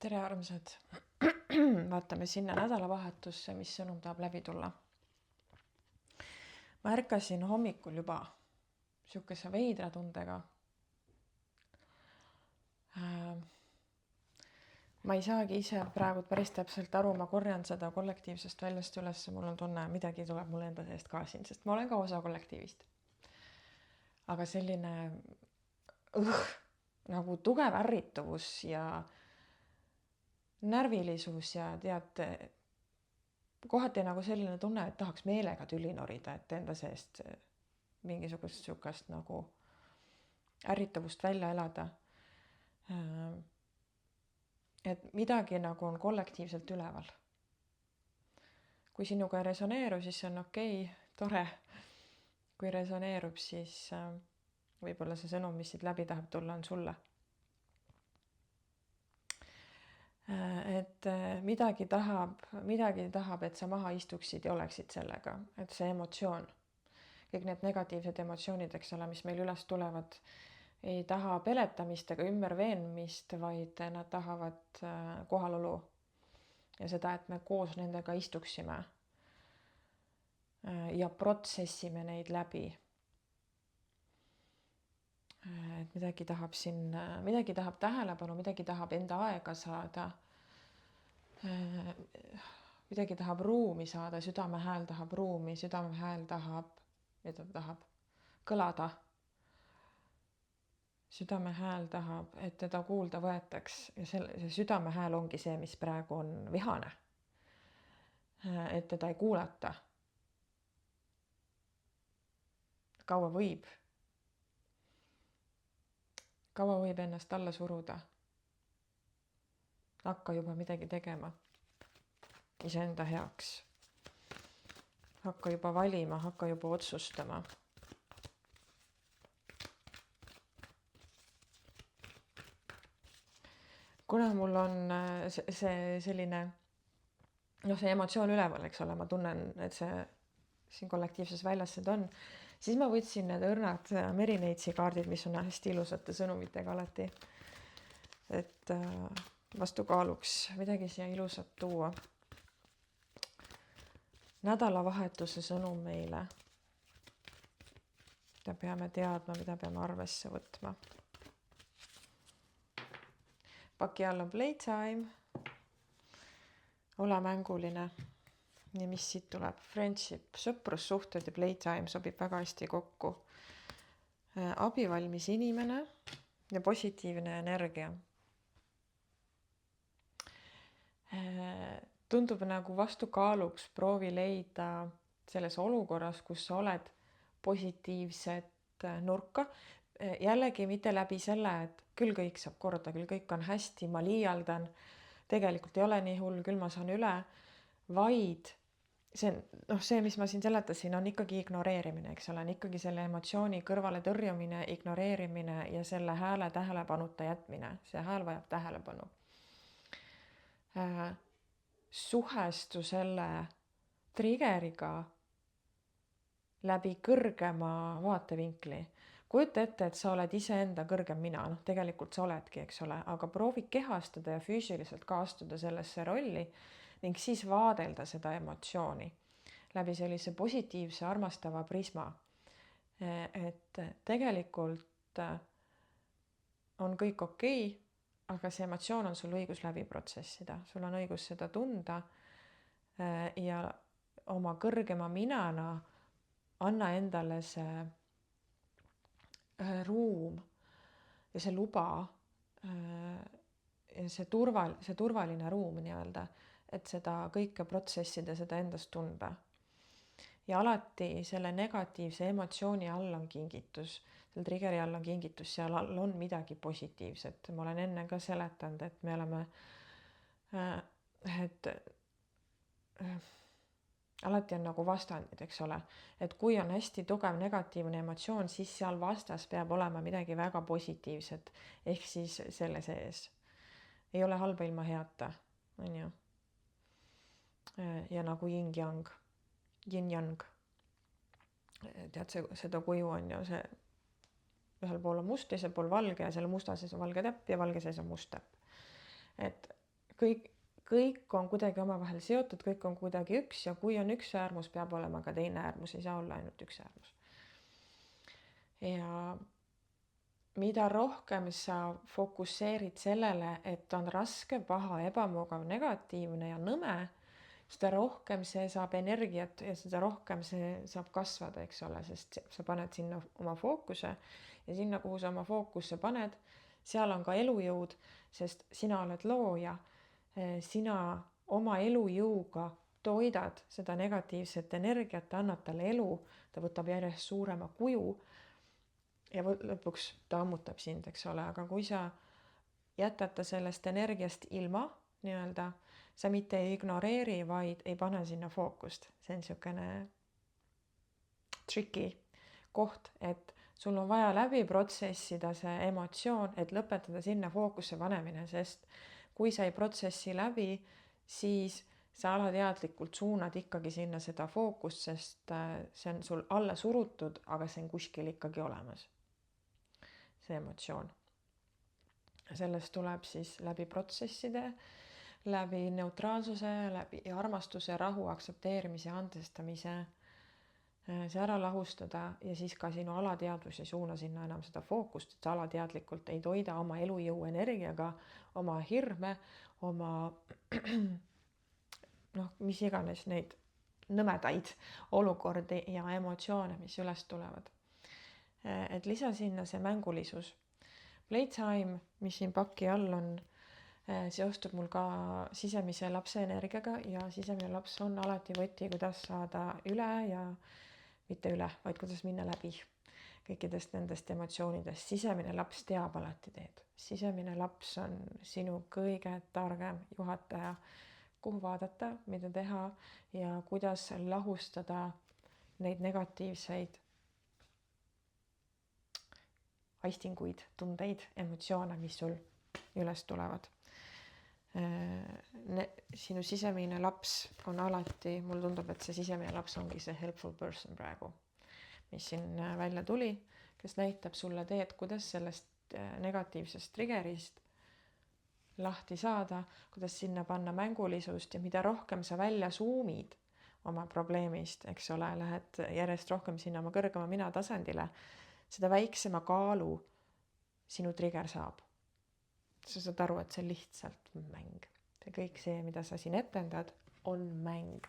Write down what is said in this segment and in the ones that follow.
tere, armsad! Vaatame sinna nädalavahetusse, mis sõnum tahab läbi tulla. Ma ärkasin hommikul juba sihukese veidra tundega. Ma ei saagi ise praegu päris täpselt aru, ma korjan seda kollektiivsest väljast üles, mul on tunne, midagi tuleb mulle enda seest ka siin, sest ma olen ka osa kollektiivist. Aga selline nagu tugev ärrituvus ja närvilisus ja tead, kohati nagu selline tunne, et tahaks meelega tüli norida, et enda seest mingisugust sihukest nagu ärritavust välja elada. Et midagi nagu on kollektiivselt üleval. Kui sinuga ei resoneeru, siis see on okei, tore. Kui resoneerub, siis võib-olla see sõnum, mis siit läbi tahab tulla, on sulle. Et midagi tahab, et sa maha istuksid ja oleksid sellega, et see emotsioon, kõik need negatiivsed emotsioonid, eks ole, mis meil üles tulevad, ei taha peletamist ega ümberveenmist, vaid nad tahavad kohalolu ja seda, et me koos nendega istuksime ja protsessime neid läbi. Et midagi tahab tähelepanu, midagi tahab enda aega saada, midagi tahab ruumi saada, südame hääl tahab ruumi, südame hääl tahab kõlada. Südame hääl tahab, et teda kuulda võetaks ja see südame hääl ongi see, mis praegu on vihane. Et teda ei kuulata. Kaua võib ennast alla suruda. Hakka juba midagi tegema iseenda heaks. Hakka juba valima, hakka juba otsustama. Kuna mul on see selline, see emotsioon üleval, eks ole, ma tunnen, et see siin kollektiivses väljas seda on, siis ma võtsin need õrnad Merineitsi kaardid, mis on hästi ilusate sõnumitega alati. Et vastukaaluks midagi siia ilusat tuua. Nädalavahetuse sõnum meile. Mida peame teadma, mida peame arvesse võtma. Paki all on playtime. Ole mänguline. Ja mis siit tuleb? Friendship, sõprussuhted ja playtime sobib väga hästi kokku. Abivalmis inimene ja positiivne energia. Tundub nagu vastukaaluks proovi leida selles olukorras, kus sa oled positiivset nurka. Jällegi mitte läbi selle, et küll kõik saab korda, küll kõik on hästi, ma liialdan, tegelikult ei ole nii hull, küll ma saan üle, vaid see, mis ma siin seletasin, on ikkagi ignoreerimine, eks ole, on ikkagi selle emotsiooni kõrvale tõrjumine, ignoreerimine ja selle hääle tähelepanuta jätmine. See hääl vajab tähelepanu. Suhestu selle triggeriga läbi kõrgema vaatevinkli. Kujuta ette, et sa oled iseenda kõrgem mina, tegelikult sa oledki, eks ole, aga proovi kehastada ja füüsiliselt ka astuda sellesse rolli ning siis vaadelda seda emotsiooni läbi sellise positiivse armastava prisma. Et tegelikult on kõik okei, aga see emotsioon on sul õigus läbi protsessida, sul on õigus seda tunda ja oma kõrgema minana anna endale see ruum ja see luba ja see turvaline ruum nii-öelda, et seda kõike protsessida, seda endast tunda. Ja alati selle negatiivse emotsiooni all on kingitus, selle triggeri all on kingitus, seal all on midagi positiivset. Ma olen enne ka seletanud, et me oleme, alati on nagu vastandid, eks ole, et kui on hästi tugev negatiivne emotsioon, siis seal vastas peab olema midagi väga positiivset, ehk siis selle sees. Ei ole halba ilma heata, on ju. Ja nagu yin-yang. Tead, seda kuju on ju, see ühel pool on must, teisel pool valge ja selle musta sees on valge täpp ja valge sees on must täpp. Et kõik on kuidagi omavahel seotud, kõik on kuidagi üks ja kui on üks äärmus, peab olema ka teine äärmus, ei saa olla ainult üks äärmus. Ja mida rohkem sa fokusseerid sellele, et on raske, paha, ebamugav, negatiivne ja nõme, seda rohkem see saab energiat ja seda rohkem see saab kasvada, eks ole, sest sa paned sinna oma fookuse ja sinna, kuhu sa oma fookusse paned, seal on ka elujõud, sest sina oled looja, sina oma elujõuga toidad seda negatiivset energiat, annad talle elu, ta võtab järjest suurema kuju ja lõpuks ta ammutab sind, eks ole, aga kui sa jätad ta sellest energiast ilma nii-öelda, sa mitte ei ignoreeri, vaid ei pane sinna fookust. See on niisugune tricky koht, et sul on vaja läbi protsessida see emotsioon, et lõpetada sinna fookusse panemine, sest kui sa ei protsessi läbi, siis sa alateadlikult suunad ikkagi sinna seda fookust, sest see on sul alla surutud, aga see on kuskil ikkagi olemas. See emotsioon. Sellest tuleb siis läbi protsesside, läbi neutraalsuse, läbi armastuse, rahu, aktsepteerimise, andestamise see ära lahustada ja siis ka sinu alateadvus ei suuna sinna enam seda fookust, et sa alateadlikult ei toida oma elujõu energiaga oma hirme, oma mis iganes neid nõmedaid olukordi ja emotsioone, mis üles tulevad. Et lisa sinna see mängulisus. Playtime, mis siin paki all on, seostub mul ka sisemise lapse energiaga ja sisemine laps on alati võti, kuidas saada üle ja mitte üle, vaid kuidas minna läbi kõikidest nendest emotsioonidest. Sisemine laps teab alati teed. Sisemine laps on sinu kõige targem juhataja, kuhu vaadata, mida teha ja kuidas lahustada neid negatiivseid aistinguid, tundeid, emotsioone, mis sul üles tulevad. Sinu sisemine laps on alati, mulle tundub, et see sisemine laps ongi see helpful person praegu, mis siin välja tuli, kes näitab sulle teed, kuidas sellest negatiivsest triggerist lahti saada, kuidas sinna panna mängulisust ja mida rohkem sa välja suumid oma probleemist, eks ole, lähed järjest rohkem sinna oma kõrgema mina tasandile, seda väiksema kaalu sinu trigger saab. Sa saad aru, et see on lihtsalt mäng. Ja kõik see, mida sa siin etendad, on mäng.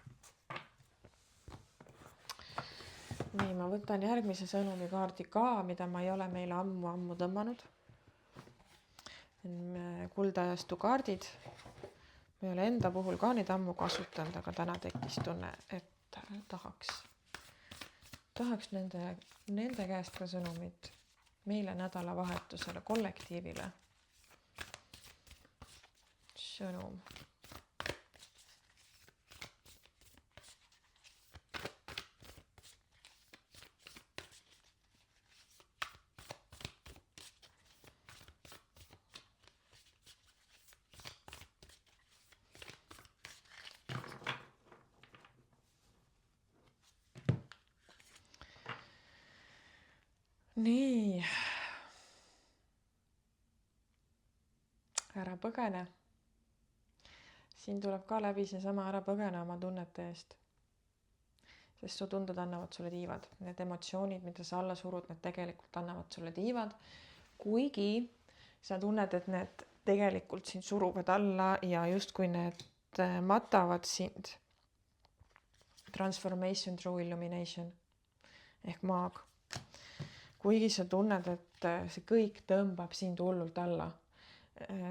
Nii, ma võtan järgmise sõnumikaardi ka, mida ma ei ole meile ammu tõmmanud. Kuldajastu kaardid. Ma ei ole enda puhul ka neid ammu kasutanud, aga täna tekkis tunne, et tahaks nende käest ka sõnumit meile nädalavahetusele, kollektiivile. Sõnum. Nii, ära põgene. Siin tuleb ka läbi seesama ära põgene oma tunnete eest. Sest su tunded annavad sulle tiivad. Need emotsioonid, mida sa alla surud, need tegelikult annavad sulle tiivad. Kuigi sa tunned, et need tegelikult sind suruvad alla ja justkui need matavad sind. Transformation through illumination ehk maag. Kuigi sa tunned, et see kõik tõmbab sind hullult alla.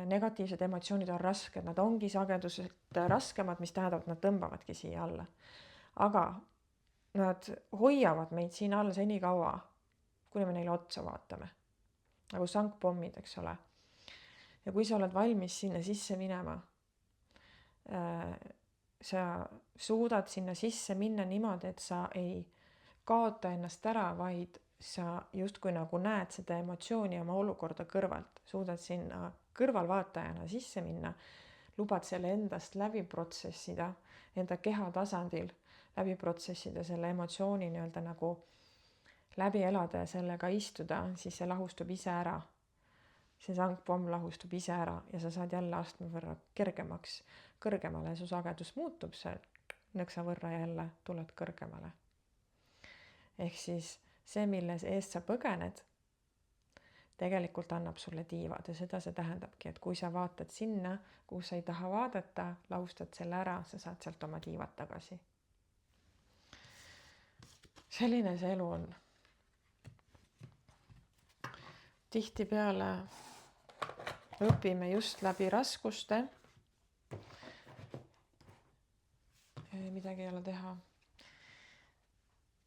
Negatiivsed emotsioonid on rasked, nad ongi sageduselt raskemad, mis tähendab, et nad tõmbavadki siia alla. Aga nad hoiavad meid siin all senikaua, kuni me neile otsa vaatame. Nagu sankpommid, eks ole. Ja kui sa oled valmis sinna sisse minema, sa suudad sinna sisse minna niimoodi, et sa ei kaota ennast ära, vaid sa justkui nagu näed seda emotsiooni oma olukorda kõrvalt, suudad sinna kõrvalvaatajana sisse minna, lubad selle endast läbi protsessida, enda keha tasandil läbi protsessida selle emotsiooni nii-öelda nagu läbi elada ja sellega istuda, siis see lahustub ise ära. see sangpomm lahustub ise ära ja sa saad jälle astme võrra kergemaks, kõrgemale, su sagedus muutub seal nõksa võrra jälle tuled kõrgemale. Ehk siis see, mille eest sa põgened, tegelikult annab sulle tiivad ja seda see tähendabki, et kui sa vaatad sinna, kuhu sa ei taha vaadata, lahustad selle ära, sa saad sealt oma tiivad tagasi. Selline see elu on. Tihtipeale õpime just läbi raskuste. Midagi ei ole teha.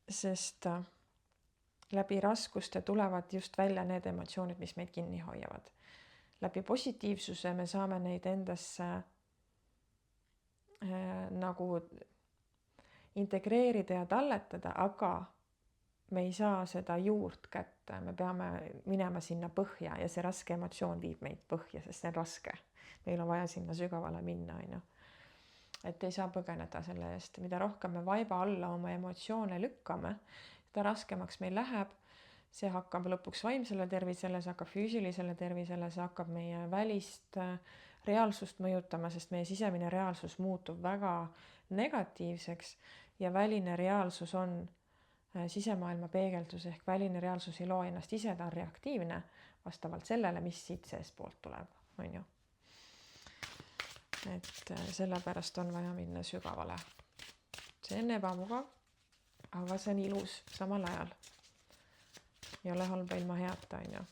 Sest läbi raskuste tulevad just välja need emotsioonid, mis meid kinni hoiavad. Läbi positiivsuse me saame neid endasse nagu integreerida ja talletada, aga me ei saa seda juurt kätte, me peame minema sinna põhja ja see raske emotsioon viib meid põhja, sest see on raske. Meil on vaja sinna sügavale minna, et ei saa põgeneda selle eest. Mida rohkem me vaiba alla oma emotsioone lükkame, seda raskemaks meil läheb, see hakkab lõpuks vaimsele tervisele, see hakkab füüsilisele tervisele, see hakkab meie välist reaalsust mõjutama, sest meie sisemine reaalsus muutub väga negatiivseks ja väline reaalsus on sisemaailma peegeldus ehk väline reaalsus ei loo ennast ise, ta on reaktiivne vastavalt sellele, mis siit seespoolt tuleb, on ju. Et sellepärast on vaja minna sügavale. See on ebamugav, aga see on ilus samal ajal. Ei ole halba ilma heata, on ju.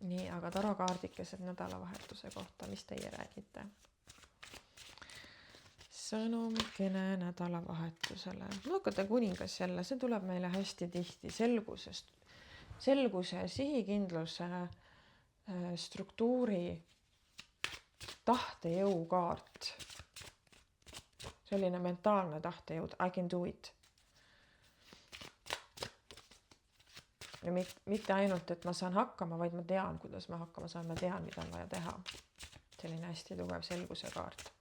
Nii, aga tarokaardikesed nädalavahetuse kohta, mis teie räägite? Sõnumikene nädalavahetusele. Mõõkade kuningas jälle, see tuleb meile hästi tihti selguse, sihikindluse, struktuuri, tahtejõu kaart. Selline mentaalne tahtejõud, I can do it. Ja mitte ainult, et ma saan hakkama, vaid ma tean, kuidas ma hakkama saan, ma tean, mida on vaja teha. Selline hästi tugev selguse kaart.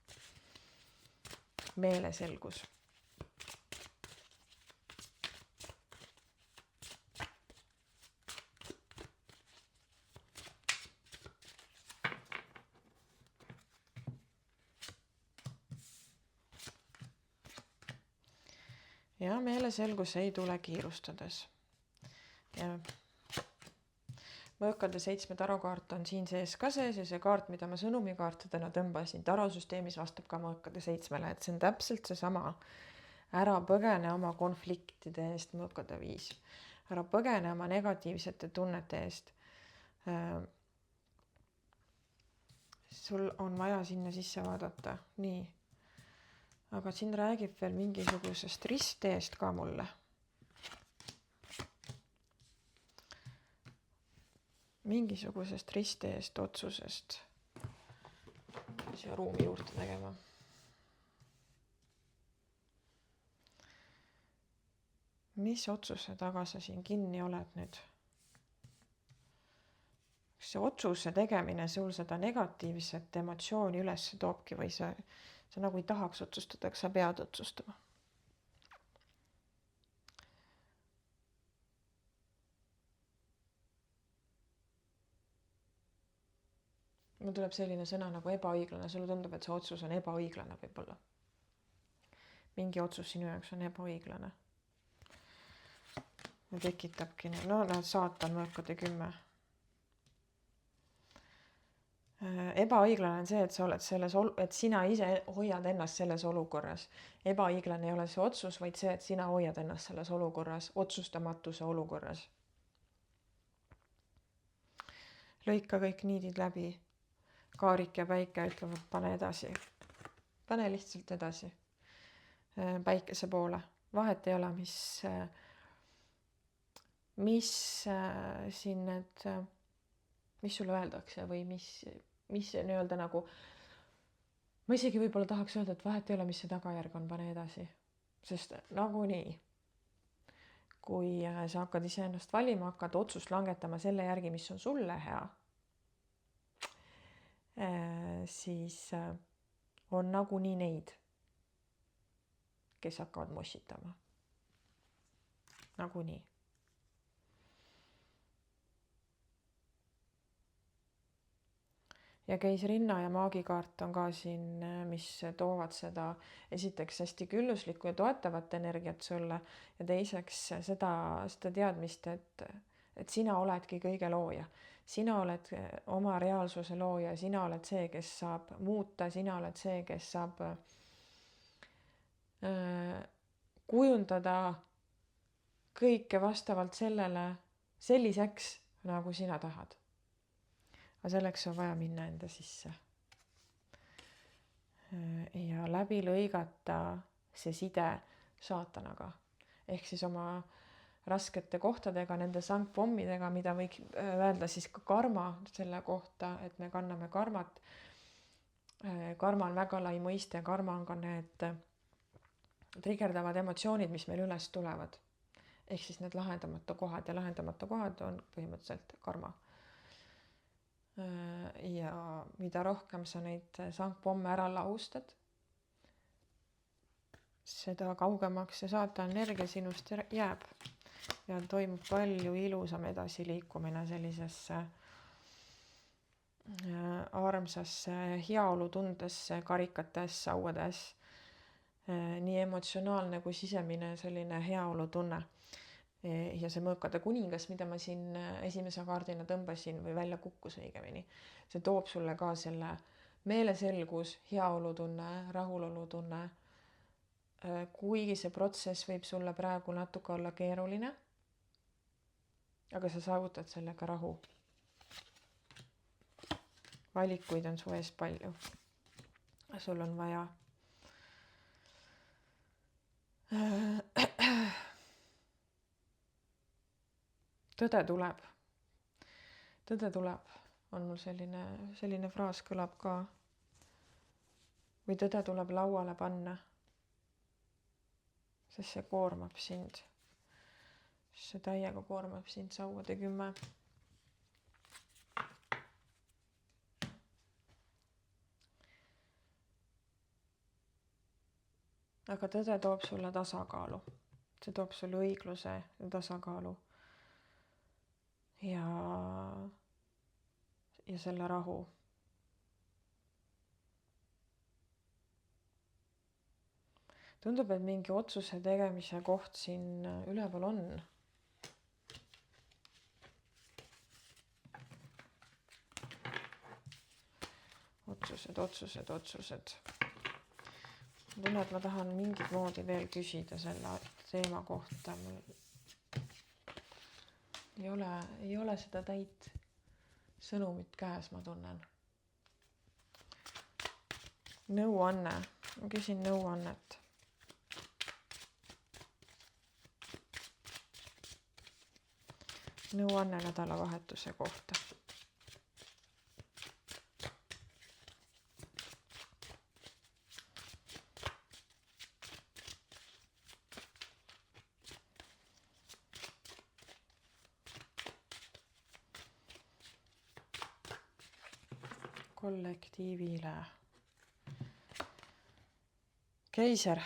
Meeleselgus. Ja meeleselgus ei tule kiirustades. Ja mõõkade 7 tarokaart on siin sees ka sees ja see kaart, mida ma sõnumikaartidena tõmbasin tarosüsteemis, vastab ka mõõkade 7-le, et see on täpselt see sama. Ära põgene oma konfliktide eest, mõõkade 5. Ära põgene oma negatiivsete tunnete eest. Sul on vaja sinna sisse vaadata. Nii. Aga siin räägib veel mingisugusest ristteest ka mulle. Mingisugusest ristteest, otsusest. Siia ruumi juurde tegema. Mis otsuse taga sa siin kinni oled nüüd? See otsuse tegemine sul seda negatiivset emotsiooni üles toobki või sa nagu ei tahaks otsustada, aga sa pead otsustama. Mul tuleb selline sõna nagu ebaõiglane, sulle tundub, et see otsus on ebaõiglane võib-olla. Mingi otsus sinu jaoks on ebaõiglane. Ja tekitabki, saatan mõõkade 10. Ebaõiglane on see, et sa oled et sina ise hoiad ennast selles olukorras. Ebaõiglane ei ole see otsus, vaid see, et sina hoiad ennast selles olukorras, otsustamatuse olukorras. Lõika kõik niidid läbi. Kaarik ja päike ütlevad, pane edasi. Pane lihtsalt edasi. Päikese poole. Vahet ei ole, mis siin need, mis sulle öeldakse või mis nii-öelda nagu, ma isegi võib-olla tahaks öelda, et vahet ei ole, mis see tagajärg on, pane edasi. Sest nagunii, kui sa hakkad iseennast valima, hakkad otsust langetama selle järgi, mis on sulle hea, siis on nagunii neid, kes hakkavad mossitama. Nagunii. ja keisrinna ja maagikaart on ka siin, mis toovad seda esiteks hästi külluslikku ja toetavat energiat sulle ja teiseks seda teadmist, et sina oledki kõige looja. Sina oled oma reaalsuse looja, sina oled see, kes saab muuta, sina oled see, kes saab kujundada kõike vastavalt sellele selliseks, nagu sina tahad. Aga selleks on vaja minna enda sisse. Ja läbi lõigata see side saatanaga. Ehk siis oma raskete kohtadega, nende sangpommidega, mida võiks öelda siis ka karma selle kohta, et me kanname karmat. Karma on väga lai mõiste, karma on ka need trigerdavad emotsioonid, mis meil üles tulevad. Ehk siis need lahendamata kohad ja lahendamata kohad on põhimõtteliselt karma. Ja mida rohkem sa neid sangpomme ära lahustad, seda kaugemaks see saatan energia sinust jääb ja toimub palju ilusam edasiliikumine sellisesse armsasse heaolutundesse karikates, sauades. Nii emotsionaalne kui sisemine selline heaolutunne. Ja see mõõkade kuningas, mida ma siin esimese kaardina tõmbasin või välja kukkus õigemini, see toob sulle ka selle meeleselgus, heaolutunne, rahulolutunne. Kuigi see protsess võib sulle praegu natuke olla keeruline, aga sa saavutad sellega rahu. Valikuid on su ees palju. Sul on vaja tõde tuleb. Tõde tuleb, on mul selline fraas kõlab ka. Või tõde tuleb lauale panna, sest see koormab sind. See täiega koormab sind, sauade 10. Aga tõde toob sulle tasakaalu. See toob sulle õigluse ja tasakaalu. Ja selle rahu. Tundub, et mingi otsuse tegemise koht siin üleval on. Otsused. Tunnen, et ma tahan mingit moodi veel küsida selle teema kohta. Mul ei ole seda täit sõnumit käes, ma tunnen. Nõuanne. Ma küsin nõuannet. Nõuanne nädalavahetuse kohta. Kollektiivile. Keiser.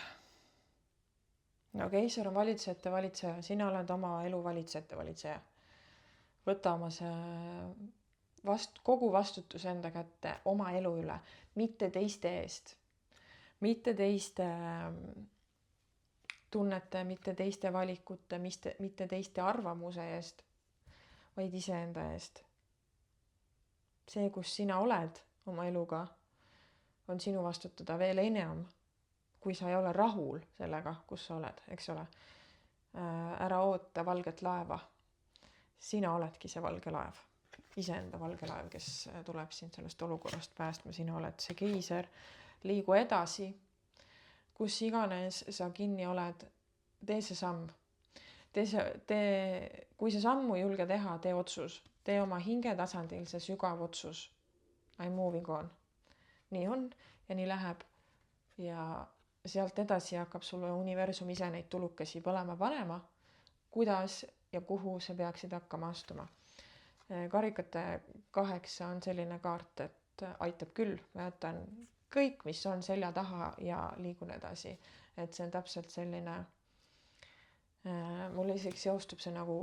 No keiser on valitsejate valitseja. Sina oled oma elu valitsejate valitseja. Võta oma kogu vastutus enda kätte oma elu üle. Mitte teiste eest. Mitte teiste tunnete, mitte teiste valikute, mitte teiste arvamuse eest, vaid iseenda eest. See, kus sina oled oma eluga, on sinu vastutada veel enam, kui sa ei ole rahul sellega, kus sa oled, eks ole. Ära oota valget laeva. Sina oledki see valge laev. Iseenda valge laev, kes tuleb sind sellest olukorrast päästma. Sina oled see keiser. Liigu edasi. Kus iganes sa kinni oled, tee see samm. Kui see sammu ei julge teha, tee otsus. Tee oma hinge tasandil see sügav otsus. I'm moving on. Nii on ja nii läheb. Ja sealt edasi hakkab sulle universum ise neid tulukesi põlema panema. Kuidas ja kuhu see peaksid hakkama astuma. Karikate 8 on selline kaart, et aitab küll. Ma jätan kõik, mis on selja taha ja liigun edasi. Et see on täpselt selline... Mulle isegi seostub see nagu,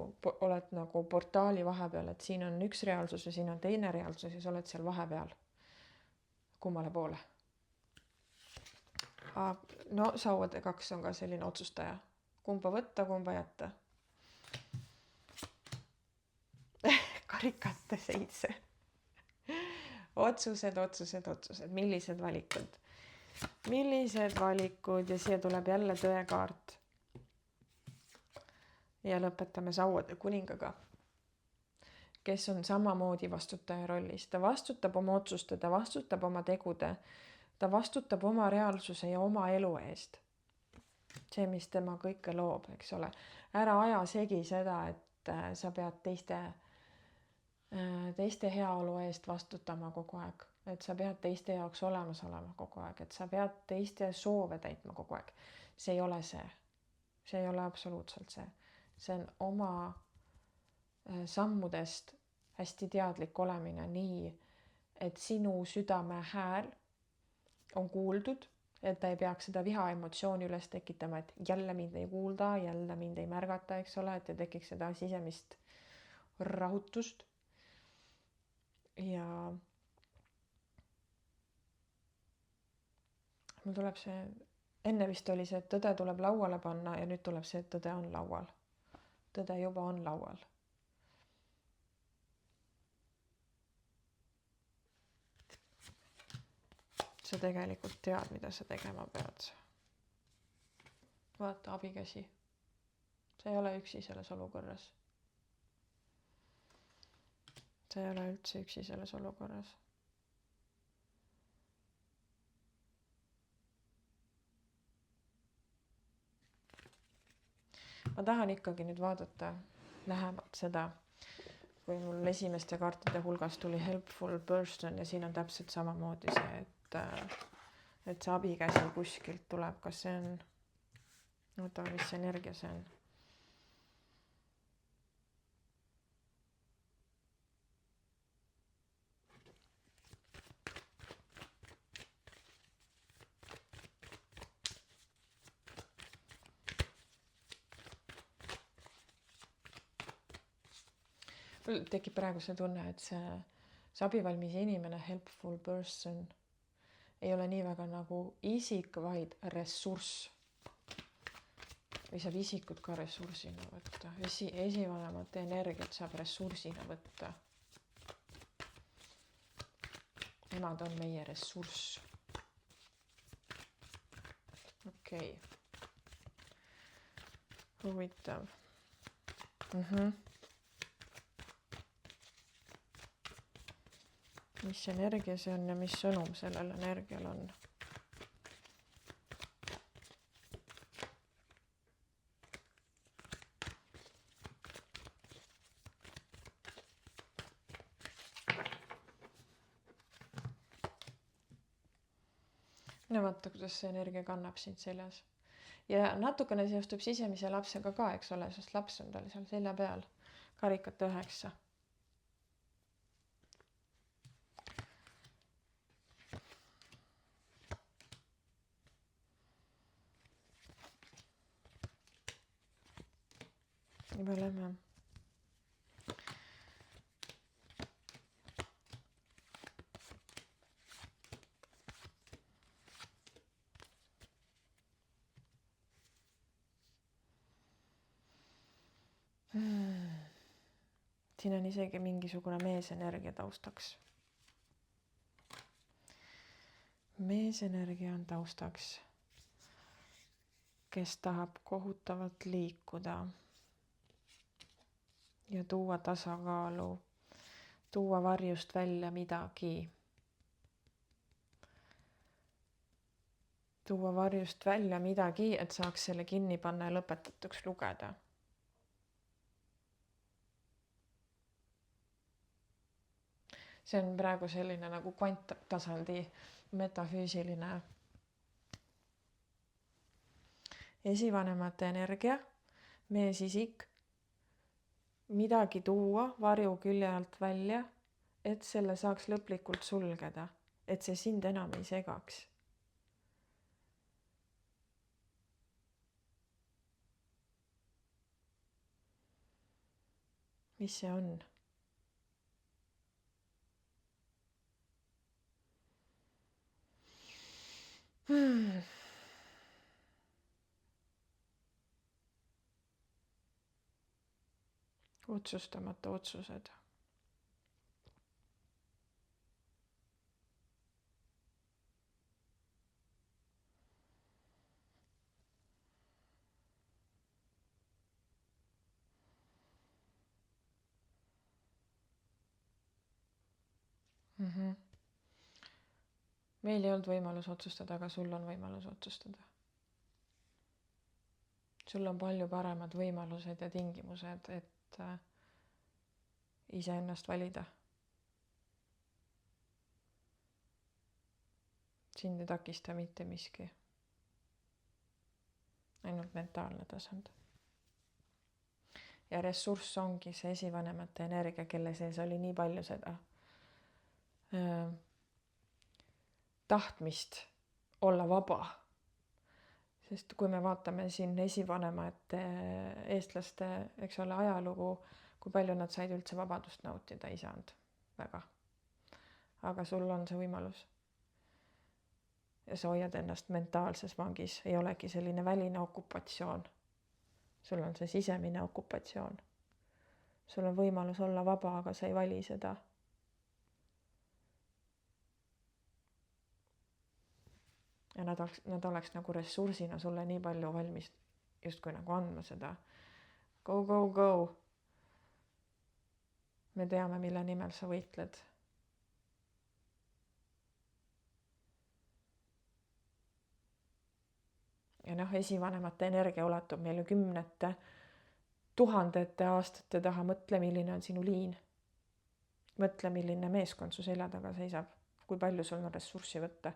oled nagu portaali vahepeal, et siin on üks reaalsus ja siin on teine reaalsus ja sa oled seal vahepeal. kummale poole. No sauade 2 on ka selline otsustaja. Kumba võtta, kumba jätta. Karikate 7. Otsused. Millised valikud ja siia tuleb jälle tõekaart. Ja lõpetame sauade kuningaga, kes on samamoodi vastutaja rollis. Ta vastutab oma otsuste, ta vastutab oma tegude, ta vastutab oma reaalsuse ja oma elu eest. See, mis tema kõike loob, eks ole. Ära aja segi seda, et sa pead teiste heaolu eest vastutama kogu aeg. Et sa pead teiste jaoks olemas olema kogu aeg. Et sa pead teiste soove täitma kogu aeg. See ei ole see. See ei ole absoluutselt see. See on oma sammudest hästi teadlik olemine nii, et sinu südame hääl on kuuldud, et ta ei peaks seda vihaemotsiooni üles tekitama, et jälle mind ei kuulda, jälle mind ei märgata, eks ole, et tekiks seda sisemist rahutust. Ja mul tuleb see, enne vist oli see, et tõde tuleb lauale panna ja nüüd tuleb see, et tõde on laual. Tõde juba on laual. Sa tegelikult tead, mida sa tegema pead. Vaata, abikäsi. Sa ei ole üksi selles olukorras. Sa ei ole üldse üksi selles olukorras. Ma tahan ikkagi nüüd vaadata lähemalt seda, kui mul esimeste kaartide hulgas tuli helpful person ja siin on täpselt samamoodi see, et see abikäsi kuskilt tuleb, kas see on, oota, mis energia see on? Mul tekib praegu see tunne, et see abivalmis inimene, helpful person, ei ole nii väga nagu isik, vaid ressurss. Või saab isikut ka ressursina võtta. Esivanemate energiat saab ressursina võtta. Nemad on meie ressurss. Okei. Huvitav. Mis energia see on ja mis sõnum sellel energial on? No vaata, kuidas see energia kannab sind seljas. Ja natukene seostub sisemise lapsega ka, eks ole, sest laps on tal seal selja peal. Karikate 9. Me oleme siin on isegi mingisugune meesenergia taustaks. Meesenergia on taustaks, kes tahab kohutavalt liikuda ja tuua tasakaalu, tuua varjust välja midagi. Tuua varjust välja midagi, et saaks selle kinni panna ja lõpetatuks lugeda. See on praegu selline nagu kvanttasandi metafüüsiline esivanemate energia, meesisik, midagi tuua varju külje alt välja, et selle saaks lõplikult sulgeda, et see sind enam ei segaks. Mis see on? otsustamata otsused. Meil ei olnud võimalus otsustada, aga sul on võimalus otsustada. Sul on palju paremad võimalused ja tingimused, et iseennast valida. Sind ei takista mitte miski. Ainult mentaalne tasand. Ja ressurss ongi see esivanemate energia, kelle sees oli nii palju seda tahtmist olla vaba. Sest kui me vaatame siin esivanemate eestlaste, eks ole, ajalugu, kui palju nad said üldse vabadust nautida, ei saanud väga. Aga sul on see võimalus. Ja sa hoiad ennast mentaalses vangis, ei olegi selline väline okupatsioon. Sul on see sisemine okupatsioon. Sul on võimalus olla vaba, aga sa ei vali seda. Ja nad oleks nagu ressursina sulle nii palju valmis justkui nagu andma seda. Go, go, go. Me teame, mille nimel sa võitled. Ja esivanemate energia ulatub meile 10 000 aastate taha. Mõtle, milline on sinu liin. Mõtle, milline meeskond su selja taga seisab. Kui palju sul on ressurssi võtta.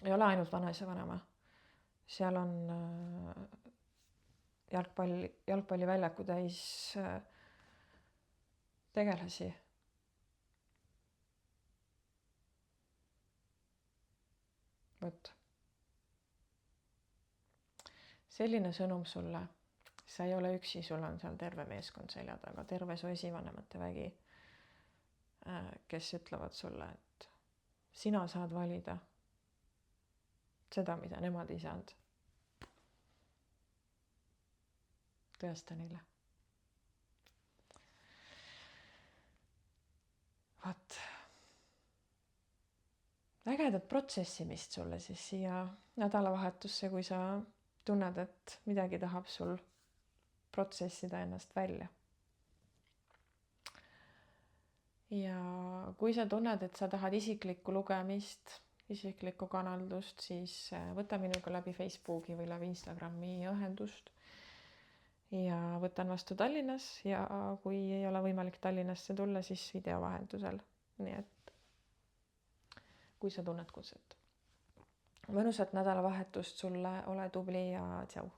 Ei ole ainult vanaisa vanema. Seal on jalgpalliväljaku täis tegelasi. Võt. Selline sõnum sulle. Sa ei ole üksi, sul on seal terve meeskond selja taga, terve su esivanemate vägi, kes ütlevad sulle, et sina saad valida seda, mida nemad ei saanud. Tõesta neile. Vaat. Ägedat protsessimist sulle siis siia nädalavahetusse, kui sa tunned, et midagi tahab sul protsessida ennast välja. Ja kui sa tunned, et sa tahad isiklikku lugemist, isiklikku kanaldust, siis võta minuga läbi Facebooki või läbi Instagrami ühendust. Ja võtan vastu Tallinnas ja kui ei ole võimalik Tallinnasse tulla, siis videovahendusel. Nii et kui sa tunned kutset. Mõnusat nädalavahetust sulle, ole tubli ja tšau.